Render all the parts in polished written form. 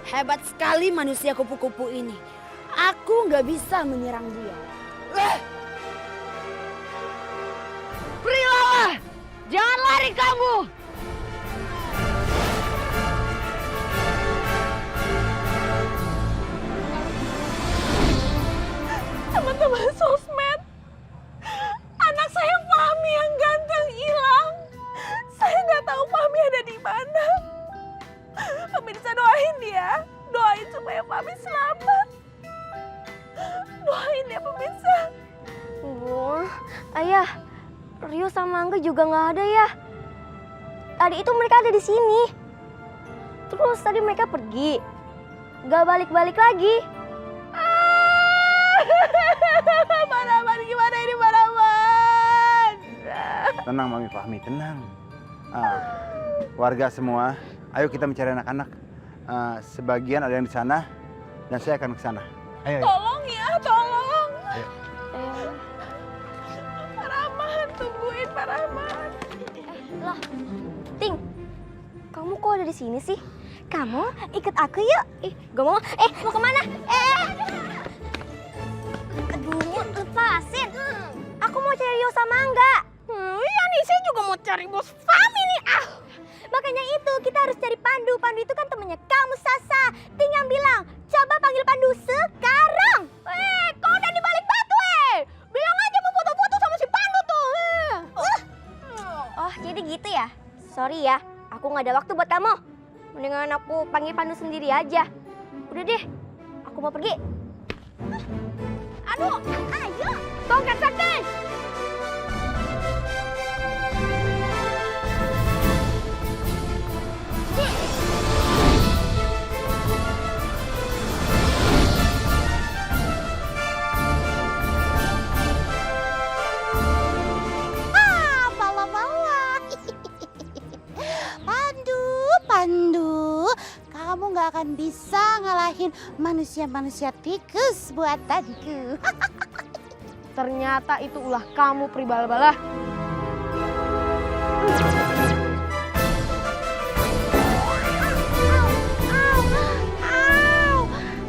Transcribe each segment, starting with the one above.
Hebat sekali manusia kupu-kupu ini. Aku nggak bisa menyerang dia. Berilah! Jangan lari kamu! Teman-teman sosmed, anak saya Fahmi yang ganteng hilang. Saya nggak tahu Fahmi ada di mana. Pemirsa doain ya, doain supaya Fahmi selamat. Doain ya pemirsa. Ayah, Rio sama Angga juga nggak ada ya. Tadi itu mereka ada di sini. Terus tadi mereka pergi, nggak balik-balik lagi. Paraman, gimana ini Paraman? Tenang Mami Fahmi, tenang. Warga semua, ayo kita mencari anak-anak. Sebagian ada yang di sana dan saya akan ke sana. Ayo. Tolong ya, tolong. Ayo. Paraman, tungguin Paraman. Lah, Ting, kamu kok ada di sini sih? Kamu ikut aku yuk. Gak mau. Mau kemana? Aduh, lepasin. Aku mau cari Rio sama Angga. Iya nih, saya juga mau cari bos Fahmi nih. Makanya itu, kita harus cari Pandu. Pandu itu kan temennya kamu, Sasa. Ting yang bilang, coba panggil Pandu sekarang. Kau udah di balik batu, bilang aja mau foto-foto sama si Pandu tuh. Oh, jadi gitu ya? Sorry ya, aku nggak ada waktu buat kamu. Mendingan aku panggil Pandu sendiri aja. Udah deh, aku mau pergi. Aduh, ayo. Tongkat sakti. Pandu, kamu gak akan bisa ngalahin manusia-manusia tikus buatanku. Ternyata itu ulah kamu, Pribala-bala.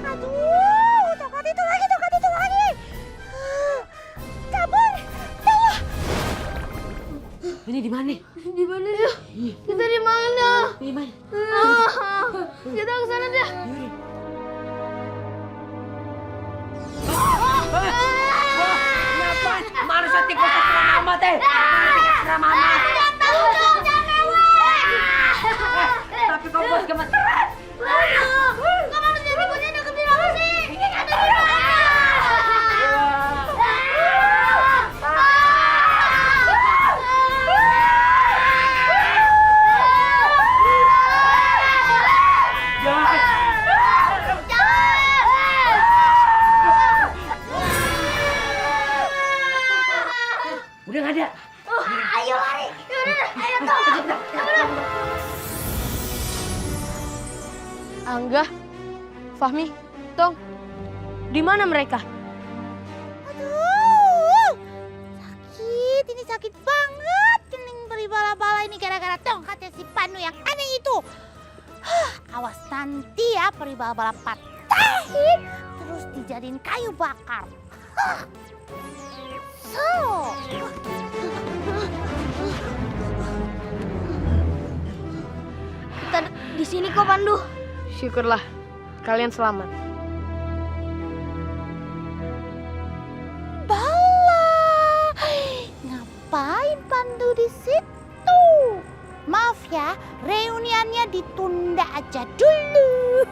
Aduh, tokat itu lagi. Kabur, tolong. Ini di mana? Di mana ya? Kita di mana? Di mana? Kita ke sana deh. Kenapa? Manusia tikus terserah mama teh. Terserah mama. Tidak tahu dong, jangan Tapi kau bos gemeteran. Kok manusia tikusnya deketin aku sih? Ini ada di mana? Udah nggak ada. Ayo lari. Yaudah, ayo tolong. Angga, Fahmi, Tong, di mana mereka? Aduh, ini sakit banget. Kening Pribala-bala ini gara-gara tongkatnya si Pandu yang aneh itu. Awas nanti ya Pribala-bala patahin, terus dijadiin kayu bakar. Kita di sini kok, Pandu. Syukurlah, kalian selamat. Bala, ngapain Pandu di situ? Maaf ya, reuniannya ditunda aja dulu.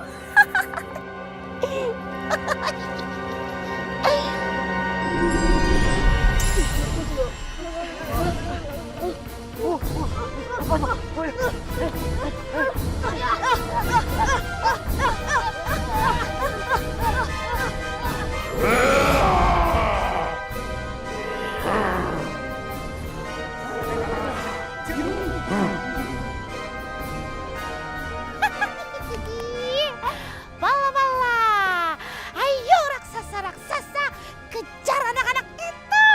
Bala-bala, ayo raksasa-raksasa kejar anak-anak itu.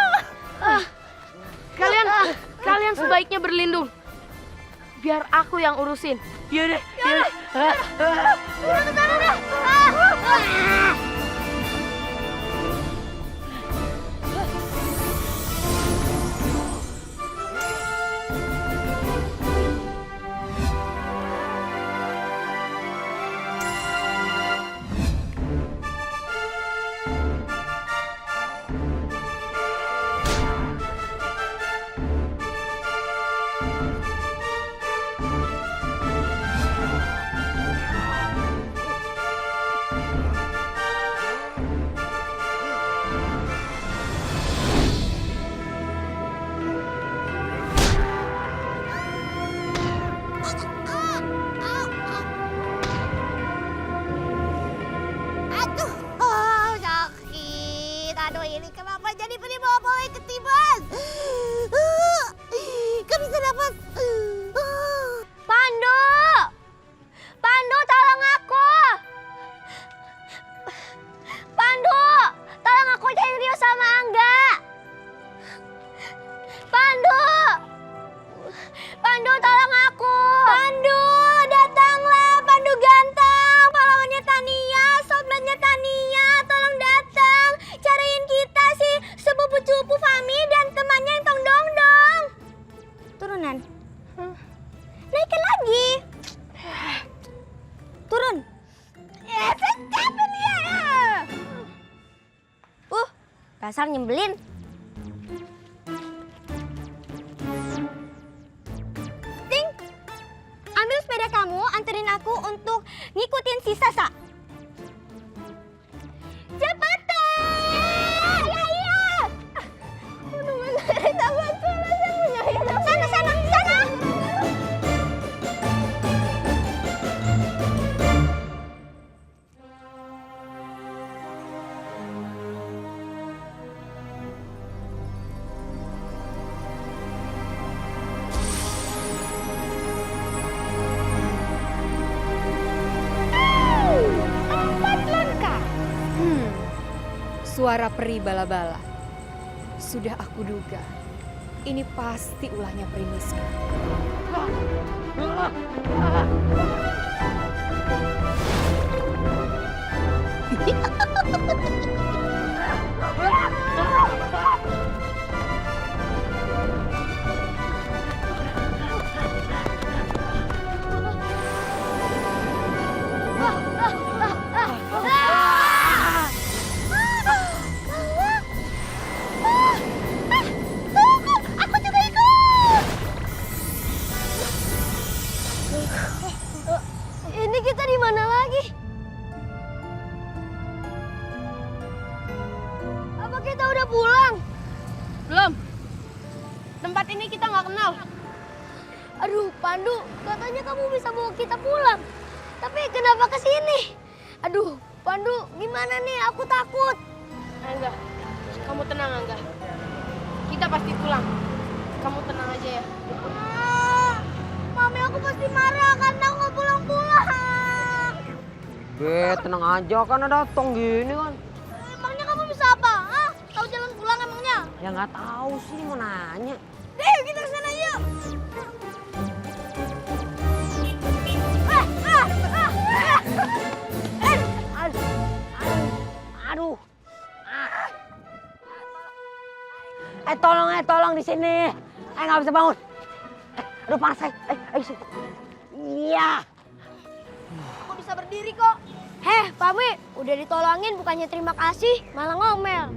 Kalian sebaiknya berlindung. Biar aku yang urusin. Yaudah. Udah ke sana dah. Ah. Aduh, oh, sakit. Aduh, ini kenapa jadi pilih bola ketiban? Gak bisa dapat. Pandu! Pandu, tolong aku! Pandu! Tolong aku cari Rio sama Angga! Pandu! Pandu, tolong aku! Pandu, datanglah! Pandu ganteng! Pahlawannya Tania, sobatnya Tania, tolong datang! Cariin kita si sepupu-cupu Fami dan temannya yang tong dong-dong! Turunan. Naikin lagi. Turun. Dasar nyembelin. Ting, ambil sepeda kamu, anterin aku untuk ngikutin si Sasa. Cepetan! Iya. Udah mencari taman sana, sana, sana. Suara peri bala-bala. Sudah aku duga. Ini pasti ulahnya Primiska. Ini kita di mana lagi? Apa kita udah pulang? Belum. Tempat ini kita nggak kenal. Aduh, Pandu, katanya kamu bisa bawa kita pulang. Tapi kenapa ke sini? Aduh, Pandu, gimana nih? Aku takut. Angga, kamu tenang Angga. Kita pasti pulang. Kamu tenang aja ya. Mami aku pasti marah karena aku nggak pulang-pulang. Tenang aja kan ada tong gini kan. Emangnya kamu bisa apa? Hah? Tahu jalan pulang emangnya? Ya nggak tahu sih mau nanya. Yuk kita ke sana yuk. Aduh. Tolong di sini. Nggak bisa bangun. Aduh panas saya. Iya. Aku bisa berdiri kok. Heh, Fami, udah ditolongin bukannya terima kasih, malah ngomel.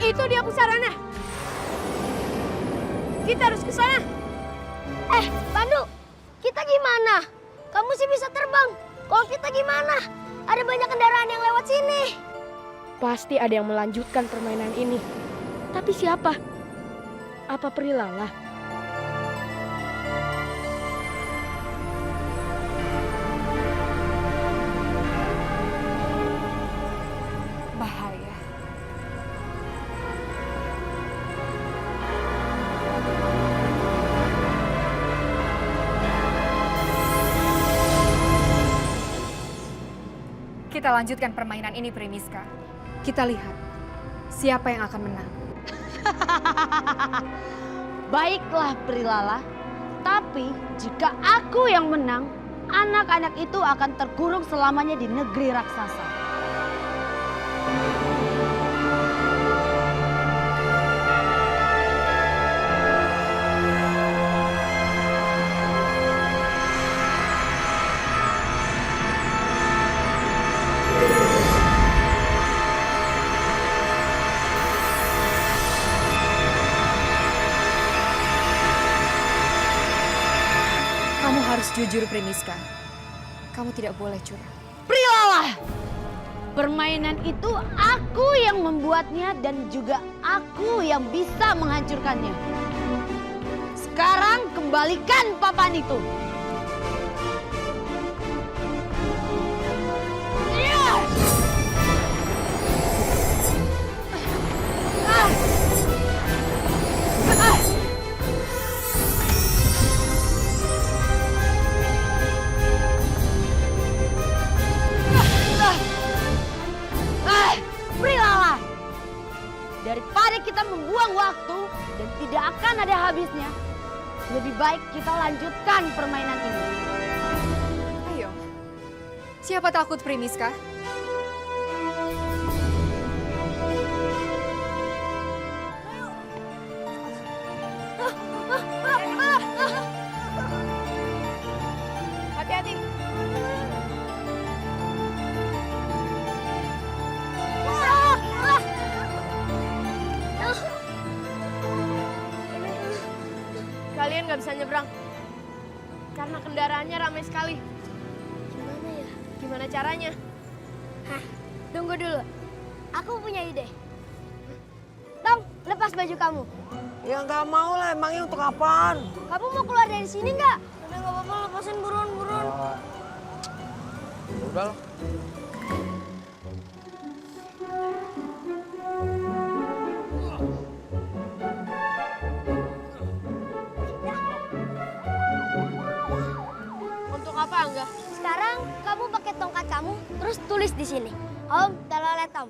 Itu dia pusarana. Kita harus ke sana. Pandu, kita gimana? Kamu sih bisa terbang. Kalau kita gimana? Ada banyak kendaraan yang lewat sini. Pasti ada yang melanjutkan permainan ini. Tapi siapa? Apa Prilala? Bahaya. Kita lanjutkan permainan ini, Primiska. Kita lihat siapa yang akan menang. Baiklah Prilala, Tapi jika aku yang menang, anak-anak itu akan terkurung selamanya di negeri raksasa. Kamu harus jujur, Primiska. Kamu tidak boleh curang. Prilalah! Permainan itu aku yang membuatnya dan juga aku yang bisa menghancurkannya. Sekarang kembalikan papan itu. Prilalah! Daripada kita membuang waktu dan tidak akan ada habisnya, lebih baik kita lanjutkan permainan ini. Ayo. Siapa takut, Primiska? Hati-hati. Kalian nggak bisa nyebrang karena kendaraannya ramai sekali. Gimana ya? Gimana caranya? Tunggu dulu. Aku punya ide. Tom, lepas baju kamu. Ya nggak mau lah, emangnya untuk apaan? Kamu mau keluar dari sini nggak? Udah nggak apa-apa, lepasin buruan. Udah lah. Untuk apa, Angga? Sekarang kamu pakai tongkat kamu, terus tulis di sini. Om Telolet Om.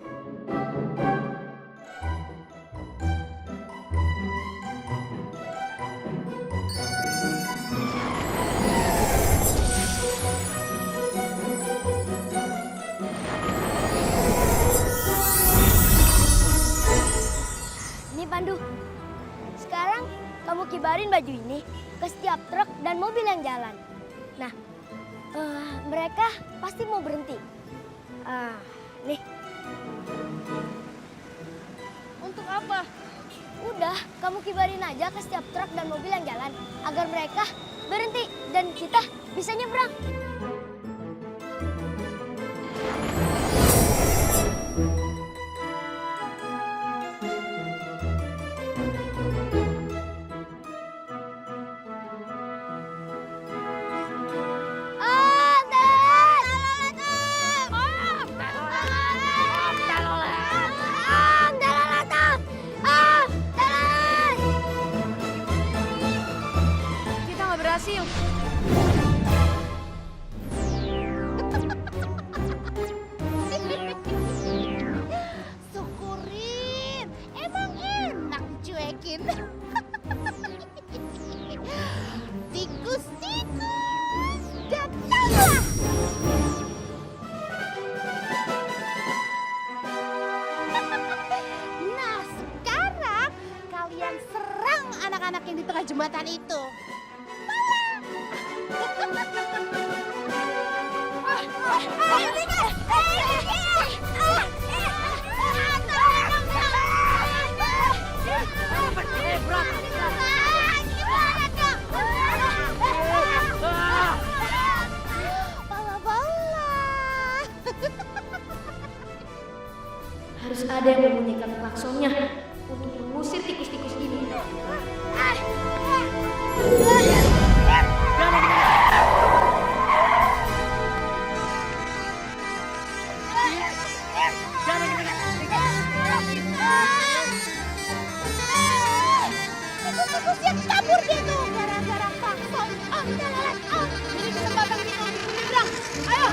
Ini Pandu. Sekarang kamu kibarin baju ini ke setiap truk dan mobil yang jalan. Nah, mereka pasti mau berhenti. Nih. Untuk apa? Udah, kamu kibarin aja ke setiap truk dan mobil yang jalan agar mereka berhenti dan kita bisa nyebrang. Kita nggak berhasil. Syukurin, emang enak dicuekin. Tikus-tikus, datanglah. Nah, sekarang kalian serang anak-anak yang di tengah jembatan itu. Harus ada yang membunyikan klaksonnya untuk mengusir tikus-tikus ini. Tikus-tikus yang kabur dia tuh gara-gara klakson. Om Telolet Om. Ini kesempatan kita untuk menyeberang. Ayo.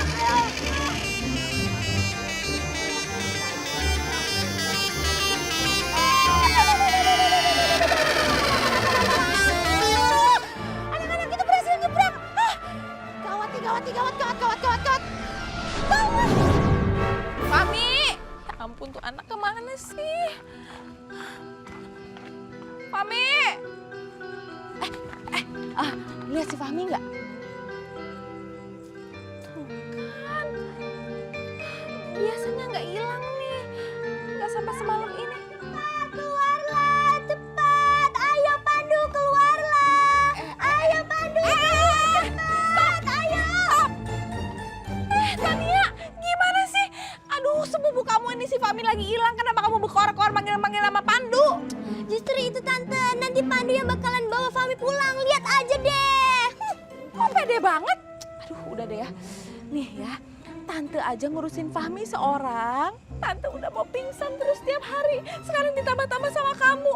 mati. Gawat. Fahmi! Ya ampun tuh anak kemana sih? Fahmi! Lihat si Fahmi nggak? Tuh kan. Biasanya nggak hilang nih. Nggak sampai semalam ini. Keluarlah, cepat. Ayo Pandu, keluarlah. Ayo Pandu, cepat. Ayo. Tania, gimana sih? Aduh, sepupu kamu ini si Fahmi lagi hilang. Kenapa kamu berkoar-koar manggil-manggil nama Pandu? Justru itu Tante, nanti Pandu yang bakalan bawa Fahmi pulang. Lihat aja deh. Kok pede banget? Aduh, udah deh ya. Nih ya, Tante aja ngurusin Fahmi seorang. Tante udah mau pingsan terus tiap hari. Sekarang ditambah-tambah sama kamu.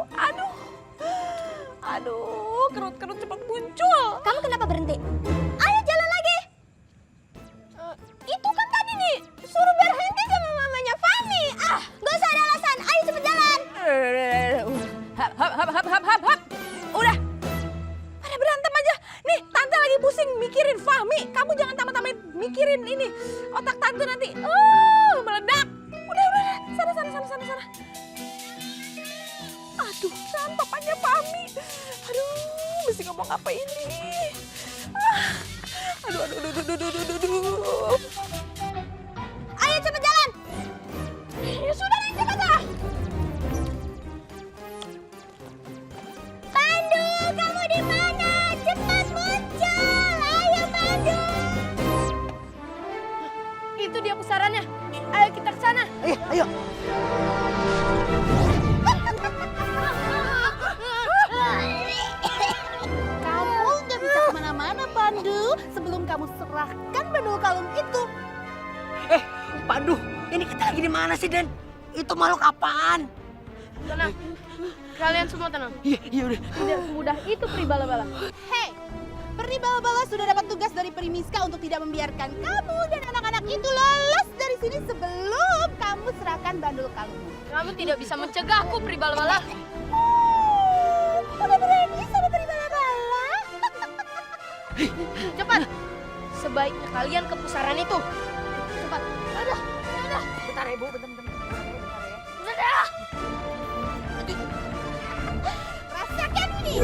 Aduh, kerut-kerut cepat muncul. Kamu kenapa berhenti? Ayo jalan lagi. Itu kan tadi nih suruh berhenti sama mamanya Fahmi. Gak usah ada alasan. Ayo cepet jalan. Hap. Udah. Pada berantem aja. Nih, Tante lagi pusing mikirin Fahmi. Kamu jangan tambah-tambahin mikirin ini. Otak Tante nanti meledak. Udah. Sana. Aduh, kan papanya Fahmi. Aduh, mesti ngomong apa ini? Aduh. Ayo cepet jalan. Ya sudah, nih cepat ah. Pandu, kamu di mana? Cepat muncul. Ayo Pandu. Itu dia pusarannya. Ayo kita ke sana. Ayo. Kamu gak bisa kemana-mana, Pandu, sebelum kamu serahkan bandul kalung itu. Pandu, ini kita lagi di mana sih, Den? Itu makhluk apaan? Tenang. Kalian semua tenang. Iya udah. Tidak semudah itu Peri Bala-Bala. Hei, Peri Bala-Bala sudah dapat tugas dari Peri Miska untuk tidak membiarkan kamu dan anak-anak itu lolos dari sini sebelum kamu serahkan bandul kalungmu. Kamu tidak bisa mencegahku Peri Bala-Bala. Udah berani sama Peri Bala-Bala? Cepat. Sebaiknya kalian ke pusaran itu. Cepat. Udah. Bentar ya, Bu. Bentar. Rasakan ini.